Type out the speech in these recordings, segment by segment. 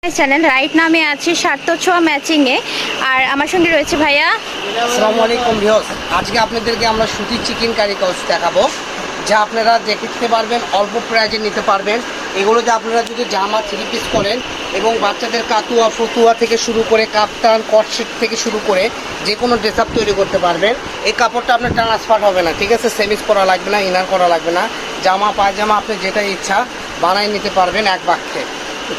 Channel right নামে আছি সার্থছোঁয়া matching এ আর আমার সঙ্গে রয়েছে ভাইয়া। আসসালামু আলাইকুম ভিউয়ার্স, আজকে আপনাদেরকে আমরা সুতির চিকেন কারি কাউচ দেখাবো, যা আপনারা দেখতে পারবেন, অল্প প্রাইজে নিতে পারবেন। এগুলোতে আপনারা যদি জামা 3 পিস করেন এবং বাচ্চাদের কাতুয়া ফতুয়া থেকে শুরু করে কাপ্তান কটশিট থেকে শুরু করে যে কোনো ড্রেস আপ তৈরি করতে পারবেন। এই কাপড়টা আপনার ট্রান্সফার হবে না, ঠিক আছে? সেমিজ করা লাগবে না, ইনার করা লাগবে না, জামা পায়জামা আপনি যেটা ইচ্ছা বানাই নিতে পারবেন এক বাক্যে।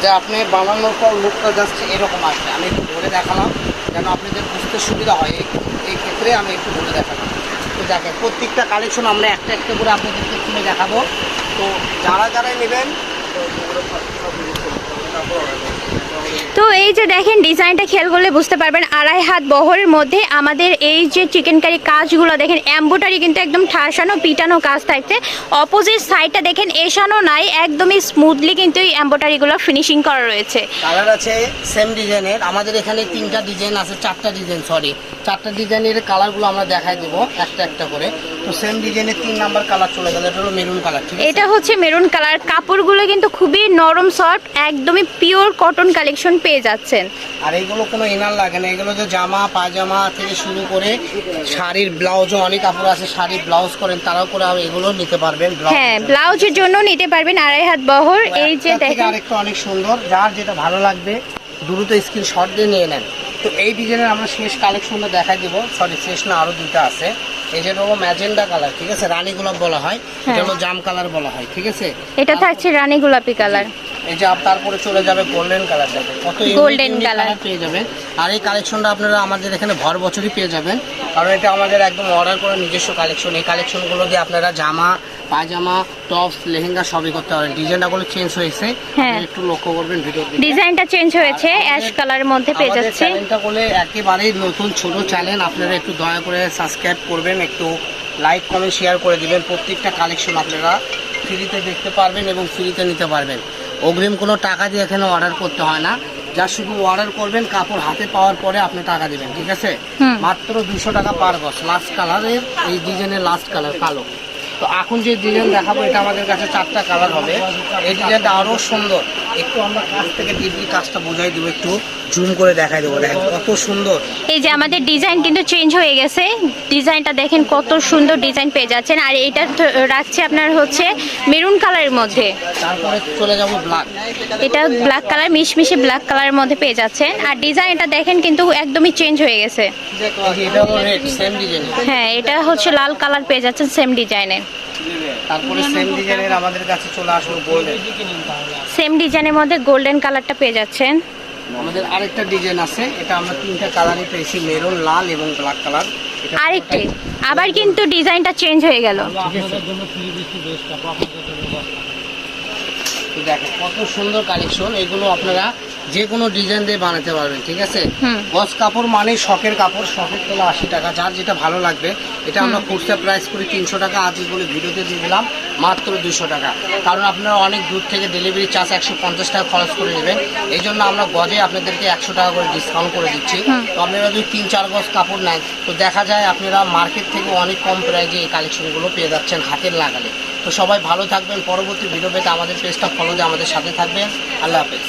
যা আপনি বানানোর পর লুকটা জাস্ট এরকম আসবে। আমি একটু ধরে দেখালাম যেন আপনাদের বুঝতে সুবিধা হয়, এই ক্ষেত্রে আমি একটু ধরে দেখালাম। তো দেখেন প্রত্যেকটা কালেকশন আমরা একটা একটা করে আপনাদেরকে খুলে দেখাবো। তো যারাই নেবেন তো এই যে দেখেন ডিজাইনটা খেয়াল করলে বুঝতে পারবেন, 2.5 হাত বহরের মধ্যে আমাদের এই যে চিকেন কারি কাজগুলো দেখেন, এমব্রয়ডারি কিন্তু একদম ঠাসানো পিটানো কাজ থাকছে। অপোজিট সাইডটা দেখেন এসানো নাই, একদমই স্মুথলি কিন্তু এই এমব্রয়ডারিগুলো ফিনিশিং করা রয়েছে। কালার আছে সেম ডিজাইনের, আমাদের এখানে 3টা ডিজাইন আছে, 4টা ডিজাইনের কালারগুলো আমরা দেখাই দেবো একটা একটা করে। তো সেম ডিজাইনের 3 নাম্বার কালার চলে গেল, এটা হলো মেরুন কালার। ঠিক আছে, এটা হচ্ছে মেরুন কালার। কাপড়গুলো কিন্তু খুবই নরম সফট, একদমই পিওর কটন কালেকশন পেয়ে যাচ্ছেন। আর এইগুলো কোনো ইনার লাগে না, এগুলো তো জামা পায়জামা থেকে শুরু করে শাড়ির ব্লাউজও, অনেক কাপড় আছে শাড়ির ব্লাউজ করেন তারাও করে এগুলো নিতে পারবেন। হ্যাঁ, ব্লাউজের জন্য নিতে পারবেন 2.5 হাত বহর। এই যে দেখেন আরেকটা অনেক সুন্দর, যার যেটা ভালো লাগবে দ্রুত স্ক্রিনশট দিয়ে নিয়ে নেন। তো এই ডিজাইনের আমরা শেষ কালেকশনটা দেখাই দেবো, সরি শেষ না, আরো 2টা আছে। এই যে হলো ম্যাজেন্ডা কালার, ঠিক আছে, রানী গোলাপ বলা হয়, এটা হলো জাম কালার বলা হয়, ঠিক আছে। এটা থাকছে রানী গোলাপি কালার। এই যে তারপরে চলে যাবে গোল্ডেন কালার, দেখেন কত গোল্ডেন কালার পেয়ে যাবেন। আর এই কালেকশনটা আপনারা আমাদের এখানে ভর বছরই পেয়ে যাবেন, কারণ এটা আমাদের একদম অর্ডার করা নিজস্ব কালেকশন। এই কালেকশনগুলো দিয়ে আপনারা জামা পায়জামা টপস লেহেঙ্গা সবই করতে পারেন। ডিজাইনগুলো চেঞ্জ হয়েছে, একটু লক্ষ্য করবেন ভিডিও। ডিজাইনটা চেঞ্জ হয়েছে, অ্যাশ কালারের মধ্যে পেয়ে যাচ্ছে। চ্যানেলটা বলে একেবারে নতুন ছোট চ্যানেল, আপনারা একটু দয়া করে সাবস্ক্রাইব করবেন, একটু লাইক কমেন্ট শেয়ার করে দিবেন। প্রত্যেকটা কালেকশন আপনারা ফ্রিতে দেখতে পারবেন এবং ফ্রিতে নিতে পারবেন। অগ্রিম কোনো টাকা দিয়ে এখানে অর্ডার করতে হয় না, যা শুধু অর্ডার করবেন, কাপড় হাতে পাওয়ার পরে আপনি টাকা দিবেন, ঠিক আছে? মাত্র 200 টাকা পার গজ। লাস্ট কালারের এই ডিজাইনের লাস্ট কালার কালো। তো এখন যে ডিজাইন দেখাবো এটা আমাদের কাছে 4টা কালার হবে। এই ডিজাইনটা আরো সুন্দর, একটু আমরা কাছ থেকে ডিপলি কাজটা বোঝাই দেবো, একটু জুম করে দেখাই দেবো। দেখেন কত সুন্দর। এই যে আমাদের ডিজাইন কিন্তু চেঞ্জ হয়ে গেছে, ডিজাইনটা দেখেন কত সুন্দর ডিজাইন পেয়ে যাচ্ছেন। আর এটা রাখছে আপনার হচ্ছে মেরুন কালারের মধ্যে। তারপরে চলে যাব ব্ল্যাক, এটা ব্ল্যাক কালার, মিশমিশে ব্ল্যাক কালারের মধ্যে পেয়ে যাচ্ছেন। আর ডিজাইনটা দেখেন কিন্তু একদমই চেঞ্জ হয়ে গেছে। এটা হলো রেড সেম ডিজাইন। হ্যাঁ, এটা হচ্ছে লাল কালার পেয়ে যাচ্ছেন সেম ডিজাইনের। তারপরে সেম ডিজাইনের আমাদের কাছে চলে আসলো গোল্ডেন। সেম ডিজাইনের মধ্যে গোল্ডেন কালারটা পেয়ে যাচ্ছেন। আমাদের আরেকটা ডিজাইন আছে, এটা আমরা 3টা কালারই পেয়েছি, মেরুন লাল এবং ব্ল্যাক কালার। আরেকটি আবার কিন্তু ডিজাইনটা চেঞ্জ হয়ে গেল। দেখেন কত সুন্দর কালেকশন, এগুলো আপনারা যে কোনো ডিজাইন দিয়ে বানাতে পারবেন, ঠিক আছে? গজ কাপড় মানে শখের কাপড়, শখের তোলা 80 টাকা, যার যেটা ভালো লাগবে। এটা আমরা খুচরা প্রাইস করি 300 টাকা, আজ এগুলো ভিডিওতে দিয়ে দিলাম মাত্র 200 টাকা। কারণ আপনারা অনেক দূর থেকে ডেলিভারি চার্জ 150 টাকা খরচ করে নেবেন, এই জন্য আমরা গজে আপনাদেরকে 100 টাকা করে ডিসকাউন্ট করে দিচ্ছি। তো আপনারা যদি 3-4 গজ কাপড় নেন, তো দেখা যায় আপনারা মার্কেট থেকে অনেক কম প্রাইজে এই কালেকশনগুলো পেয়ে যাচ্ছেন হাতের লাগালে। তো সবাই ভালো থাকবেন, পরবর্তী ভিডিও পেতে আমাদের পেজটা ফলো দিয়ে আমাদের সাথে থাকবেন। আল্লাহ হাফেজ।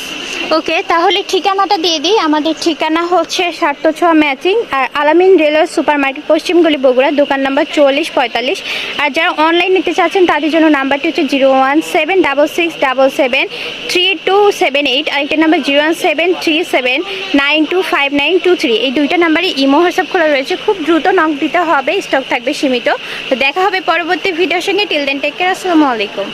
ওকে, তাহলে ঠিকানাটা দিয়ে দিই। আমাদের ঠিকানা হচ্ছে সার্থছোঁয়া ম্যাচিং আর আলামিন রেলওয়ে সুপার মার্কেট, পশ্চিমগলি, বগুড়া, দোকান নাম্বার 4445। আর যারা অনলাইন নিতে চাচ্ছেন তাদের জন্য নাম্বারটি হচ্ছে 01766773278। আরেকটা নাম্বার 01737925923। এই 2টা নাম্বারে ইমো হোয়াটসঅ্যাপ খোলা রয়েছে, খুব দ্রুত নক দিতে হবে, স্টক থাকবে সীমিত। তো দেখা হবে পরবর্তী ভিডিওর সঙ্গে। টিল দেন টেক কেয়ার, আসসালামু আলাইকুম।